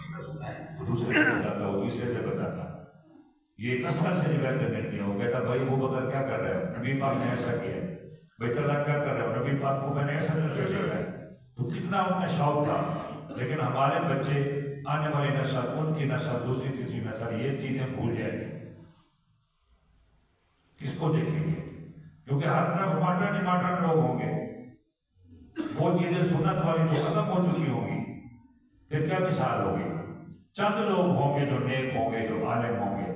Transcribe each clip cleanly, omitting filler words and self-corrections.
دوسرے سے بتاتا، وہ دوسرے سے بتاتا، یہ کثرت سے روایتیں ملتی ہیں. وہ کہتا بھائی وہ بغیر کیا کر رہے ہو، نبی پاک نے ایسا کیا ہے. بیت اللہ کیا کر رہے ہو، نبی پاک کو میں نے ایسا کر کے دیکھا ہے. تو کتنا ان میں شوق تھا. لیکن ہمارے بچے، آنے والی نسل، ان کی نسل، دوسری تیسری نسل یہ چیزیں بھول جائے گی. کس کو دیکھیں گے؟ کیونکہ ہر طرف ماڈرن ماڈرن لوگ ہوں گے. وہ چیزیں سنت والی تو ختم ہو چکی ہوں گی. پھر کیا مثال ہوگی؟ چند لوگ ہوں گے جو نیک ہوں گے، جو عالم ہوں گے،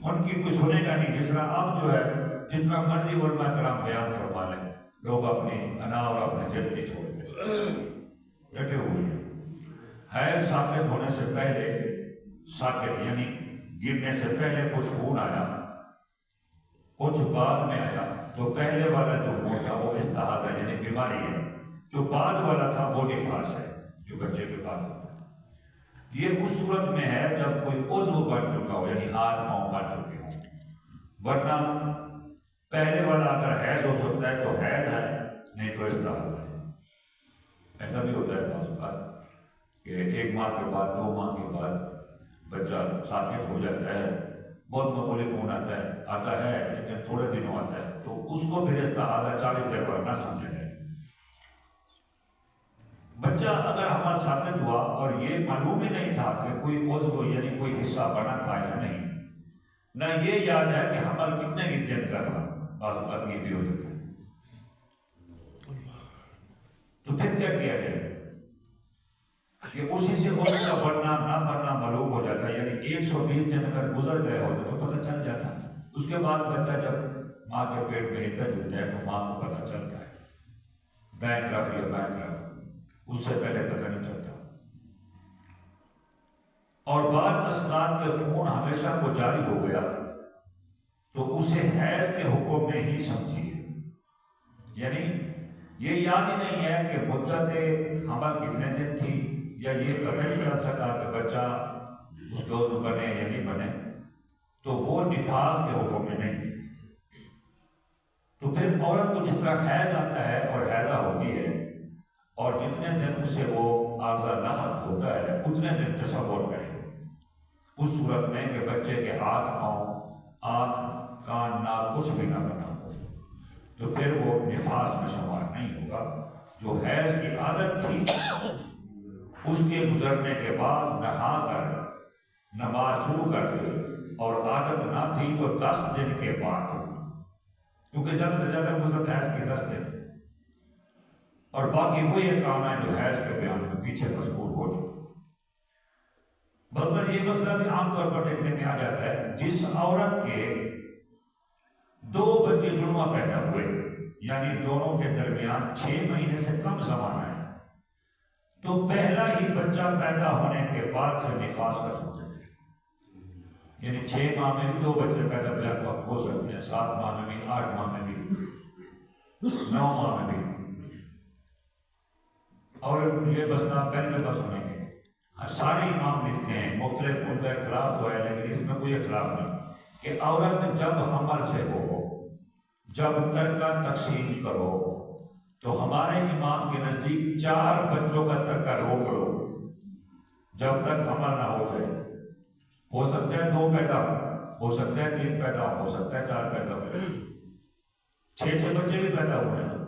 ان کی کوئی سنے گا نہیں. جس طرح اب جو ہے جتنا مرضی علماء کرام بیان فرما لیں، لوگ اپنی انا اور اپنے ضد نہیں چھوڑتے، ڈٹے ہوئے ہیں. حیض ثابت ہونے سے پہلے، ساکت یعنی گرنے سے پہلے کچھ خون آیا، کچھ بعد میں آیا. تو پہلے والا جو خون تھا وہ استحاضہ یعنی بیماری ہے. جو بعد والا تھا وہ نفاس ہے، جو بچے کے بعد ہوتا ہے. یہ اس صورت میں ہے جب کوئی عضو بن چکا ہو، یعنی ہاتھ پاؤں بن چکے ہوں. ورنہ پہلے والا اگر حیض ہو سکتا ہے تو حیض ہے، نہیں تو استحاضہ ہے. ایسا بھی ہوتا ہے بعض اوقات کہ 1 ماہ کے بعد، 2 ماہ کے بعد بچہ ساکت ہو جاتا ہے، بہت معمولی خون آتا ہے لیکن تھوڑے دنوں آتا ہے، تو اس کو پھر استحاضہ 40 دن پر نہ سمجھا جائے. بچہ اگر حمل ثابت ہوا اور یہ معلوم ہی نہیں تھا کہ کوئی عضو یعنی کوئی حصہ بنا تھا یا نہیں، نہ یہ یاد ہے کہ حمل کتنے ہی دن کا تھا، بعض اوقات یہ بھی ہو جاتا ہے، تو پھر کیا کیا جائے کہ اسی سے اس کا بڑھنا نہ بڑھنا معلوم ہو جاتا ہے. یعنی 120 دن اگر گزر گئے ہوتے تو پتہ چل جاتا. اس کے بعد بچہ جب ماں کے پیٹ میں ہلتا جلتا ہے تو ماں کو پتہ چلتا ہے، دائیں طرف یا بائیں طرف. اس سے پہلے پتہ نہیں چلتا. اور بعد اسناد کے خون ہمیشہ کو جاری ہو گیا تو اسے حیض کے حکم میں ہی سمجھیے. یعنی یہ یاد ہی نہیں ہے کہ مدت حمل کتنے دن تھی، یا یہ پتہ نہیں چل سکا کہ بچہ اس کے عضو بنے یا نہیں بنے، تو وہ نفاس کے حکم میں نہیں. تو پھر عورت کو جس طرح حیض آتا ہے اور حیضہ ہوتی ہے، اور جتنے دن سے وہ عارضہ لاحق ہوتا ہے اتنے دن تصور کریں اس صورت میں کہ بچے کے ہاتھ، پاؤں، آنکھ، کان، ناک کچھ بھی نہ بنا ہو، تو پھر وہ نفاس میں شمار نہیں ہوگا. جو حیض کی عادت تھی اس کے گزرنے کے بعد نہا کر نماز شروع کر دی، اور عادت نہ تھی تو 10 دن کے بعد، کیونکہ زیادہ سے زیادہ مدت حیض کی 10 دن، اور باقی وہ یہ کام ہے جو حیض کے بیان میں پیچھے مذکور ہو چکا. بلکہ یہ مسئلہ بھی عام طور پر دیکھنے میں آ جاتا ہے، جس عورت کے 2 بچے جڑواں پیدا ہوئے، یعنی دونوں کے درمیان 6 مہینے سے کم زمانہ ہے، تو پہلا ہی بچہ پیدا ہونے کے بعد سے نفاس کا سمجھا جائے. یعنی 6 ماہ میں بھی 2 بچے پیدا ہو سکتے ہیں، 7 ماہ میں بھی، 8 ماہ میں بھی، 9 ماہ میں بھی. اور یہ مسئلہ پہلی دفعہ سنیں گے. سارے امام لکھتے ہیں، مختلف ان کا اختلاف تو ہے لیکن اس میں کوئی اختلاف نہیں، کہ عورت جب حمل سے ہو، جب ترکہ تقسیم کرو، تو ہمارے امام کے نزدیک 4 بچوں کا ترکہ روک لو جب تک حمل نہ ہو جائے. ہو سکتا ہے 2 پیدا ہو سکتا ہے 3 پیدا ہو سکتا ہے 4 پیدا ہو، 6 بچے بھی پیدا ہوئے ہیں،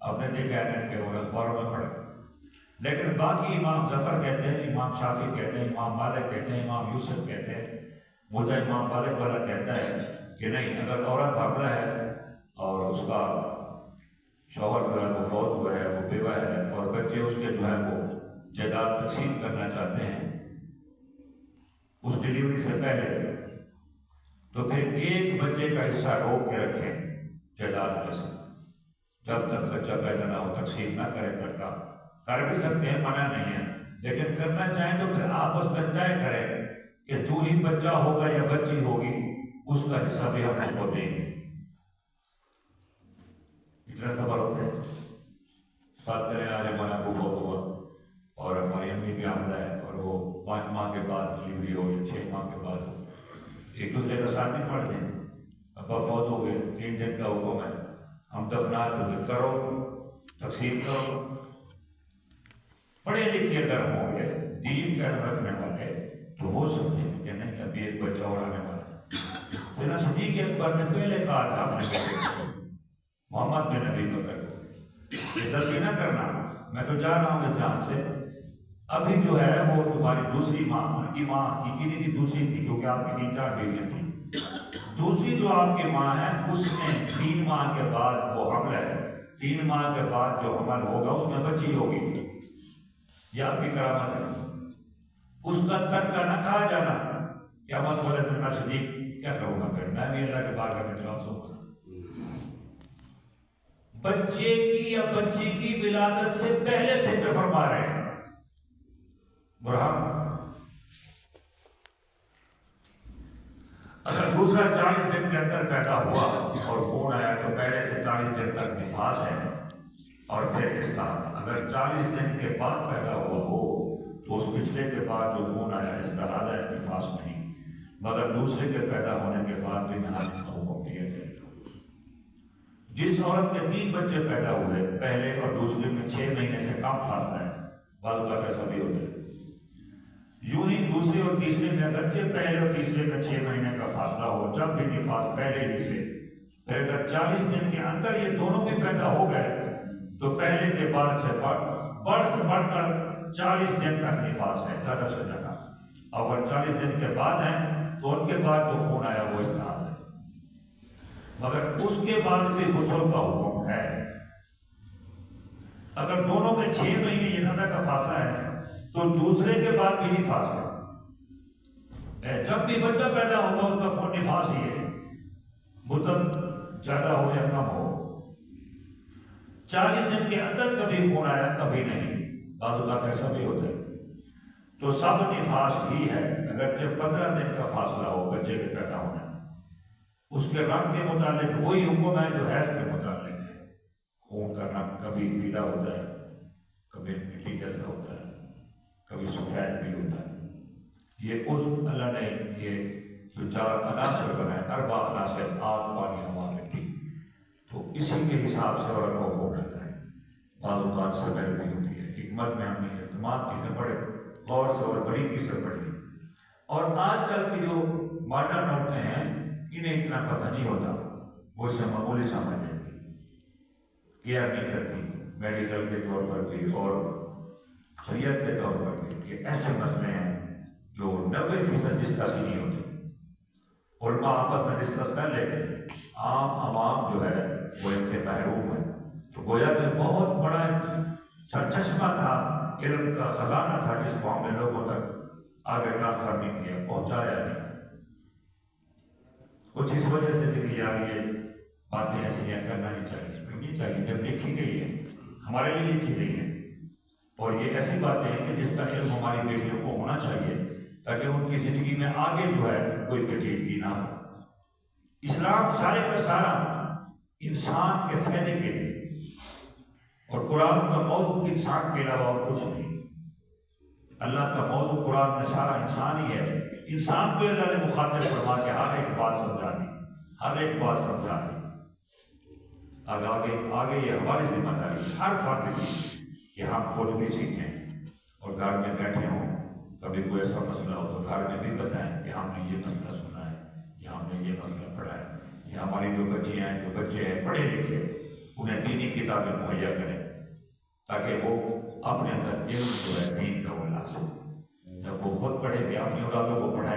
آپ نے دیکھا ہے کہ وہ اخباروں میں پڑھا. لیکن باقی امام ظفر کہتے ہیں، امام شافعی کہتے ہیں، امام مالک کہتے ہیں، امام یوسف کہتے ہیں، مجھے امام مالک والا کہتا ہے کہ نہیں، اگر عورت حاملہ ہے اور اس کا شوہر جو ہے وہ فوت ہوا ہے، وہ بیوہ ہے، اور بچے اس کے جو ہے وہ جائیداد تقسیم کرنا چاہتے ہیں اس ڈیلیوری سے پہلے، تو پھر ایک بچے کا حصہ روک کے رکھیں جائیداد میں سے، جب تک بچہ پیدا نہ ہو، تقسیم نہ کریں. ترکہ کر بھی سکتے ہیں، منع نہیں ہے، لیکن کرنا چاہیں تو پھر آپس میں طے کریں کہ جو ہی بچہ ہوگا یا بچی ہوگی اس کا حصہ بھی ہم اس کو دیں گے. اتنا صبر ہوتا ہے. بات کریں آج ہمارا ابو بہت ہوا اور ہماری امی بھی حاملہ ہے، اور وہ 5 ماہ کے بعد ڈلیوری ہو یا 6 ماہ کے بعد ہو، ایک دوسرے کا ساتھ نہیں پڑھتے ہیں. ابا فوت ہو گئے، 3 دن کا حکم ہے، ہم دفنات ہوئے، کرو تقسیم کرو. پڑھے لکھے اگر ہوں گے، دین کا رکھنے والے وہ سمجھے کہ نہیں ابھی ایک بچہ اور آنے والا ہے۔ سیدنا صدیق اکبر نے پہلے کہا تھا اپنے بیٹے کو، محمد بن نبی بکر کو، یہ جلدی نہ کرنا، میں تو جا رہا ہوں اس جان سے۔ ابھی جو ہے وہ تمہاری دوسری ماں، ان کی ماں حقیقی نہیں تھی، دوسری تھی، کیونکہ آپ کی 3-4 بیویاں تھیں۔ دوسری جو آپ کی ماں ہے اس میں 3 ماہ کے بعد وہ حمل ہے، 3 ماہ کے بعد جو حمل ہوگا اس میں بچی ہوگی، یہ آپ کی کرامت ہے۔ اس کا ترکہ نہ کھا جانا، کیا مت بولے تو میں صدیق کیا کروں گا، پھر میں بھی اللہ کے بارگاہ میں جواب دوں گا۔ بچے کی یا بچی کی ولادت سے پہلے فکر فرما رہے ہیں برہم۔ اگر دوسرا 40 دن کے اندر پیدا ہوا اور خون آیا تو پہلے سے 40 دن تک نفاس ہے، اور پھر اس کا اگر 40 دن کے بعد پیدا ہوا ہو تو اس پچھلے کے بعد جو خون آیا اس کا راضا نفاس نہیں، مگر دوسرے کے پیدا ہونے کے بعد بھی نہانے کا حکم دیا گیا۔ جس عورت کے 3 بچے پیدا ہوئے، پہلے اور دوسرے میں 6 مہینے سے کم فاصلہ ہے، بعض کا ایسا بھی ہوتا ہے، یوں ہی دوسرے اور تیسرے میں اگرچہ پہلے اور تیسرے میں 6 مہینے کا فاصلہ ہو، جب بھی نفاس پہلے ہی سے، پھر اگر 40 دن کے اندر یہ دونوں بھی پیدا ہو گئے تو پہلے کے بعد سے بڑھ کر 40 دن تک نفاس ہے، زیادہ سے زیادہ۔ اگر 40 دن کے بعد ہیں تو ان کے بعد جو خون آیا وہ استعمال ہے، مگر اس کے بعد بھی غسل کا حکم ہے۔ اگر دونوں میں 6 مہینے یہ زیادہ کا فاصلہ ہے تو دوسرے کے بعد بھی نفاس ہے۔ جب بھی بچہ پیدا ہوگا اس کا خون نفاس ہی ہے، مدت زیادہ ہو یا کم ہو۔ 40 دن کے اندر کبھی خون آیا کبھی نہیں، بعض اوقات ایسا بھی ہوتا ہے، تو سب نفاس ہی ہے، اگرچہ 15 دن کا فاصلہ ہو بچے کے پیدا ہونے۔ اس کے رنگ کے متعلق وہی حکم ہے جو حیض کے متعلق ہے، خون کا رنگ کبھی پیلا ہوتا ہے، کبھی مٹی جیسا ہوتا ہے، کبھی سفید بھی ہوتا ہے۔ یہ اس اللہ نے یہ جو 4 عناصر بنائے، 4 عناصر، آگ، پانی، ہوا، مٹی، تو اسی کے حساب سے عورت کو خون رہتا ہے۔ بعض اوقات سفید بھی ہوتی ہے۔ حکمت میں ہم نے اہتمام چیزیں بڑے غور سے اور باریکی سے پڑھی، اور آج کل کی جو ماڈرن عورتیں ہیں انہیں اتنا پتہ نہیں ہوتا، وہ اسے معمولی سمجھ لیتی، کیئر نہیں کرتی، میڈیکل کے طور پر بھی اور شریعت کے طور پر بھی۔ یہ ایسے مسئلے ہیں جو 90% ڈسکس ہی نہیں ہوتے، علماء آپس میں ڈسکس کر لیتے ہیں، عام عوام جو ہے وہ ان سے محروم ہے۔ تو گویا کہ بہت بڑا سرچشمہ تھا، علم کا خزانہ تھا، جس کو ہم نے لوگوں تک آگے ٹرانسفر نہیں کیا، پہنچایا نہیں۔ کچھ اس وجہ سے بھی یار یہ باتیں ایسی ہیں، کرنا نہیں چاہیے، نہیں چاہیے، جب لکھی گئی ہے ہمارے لیے لکھی گئی ہے، اور یہ ایسی باتیں ہیں کہ جس کا علم ہماری بیٹیوں کو ہونا چاہیے تاکہ ان کی زندگی میں آگے جو ہے کوئی پیچیدگی نہ ہو۔ اسلام سارے کا سارا انسان کے فائدے کے لیے، اور قرآن کا موضوع انسان کے علاوہ اور کچھ نہیں۔ اللہ کا موضوع قرآن میں سارا انسان ہی ہے، انسان کو اللہ نے مخاطب فرما کے ہر ایک بات سمجھا دی، ہر ایک بات سمجھا دی۔ آگے یہ ہماری ذمہ داری ہر فرد کی کہ ہم خود بھی سیکھیں، اور گھر میں بیٹھے ہوں، کبھی کوئی ایسا مسئلہ ہو تو گھر میں بھی بتائیں کہ ہم نے یہ مسئلہ سنا ہے، یا ہم نے یہ مسئلہ پڑھا ہے، یا ہماری جو بچیاں ہیں، جو بچے ہیں پڑھے لکھے، انہیں دینی کتابیں مہیا کریں تاکہ وہ اپنے اندر علم جو ہے دین کا وہ لا سکیں۔ جب وہ خود پڑھے گے اپنی اولادوں کو پڑھائیں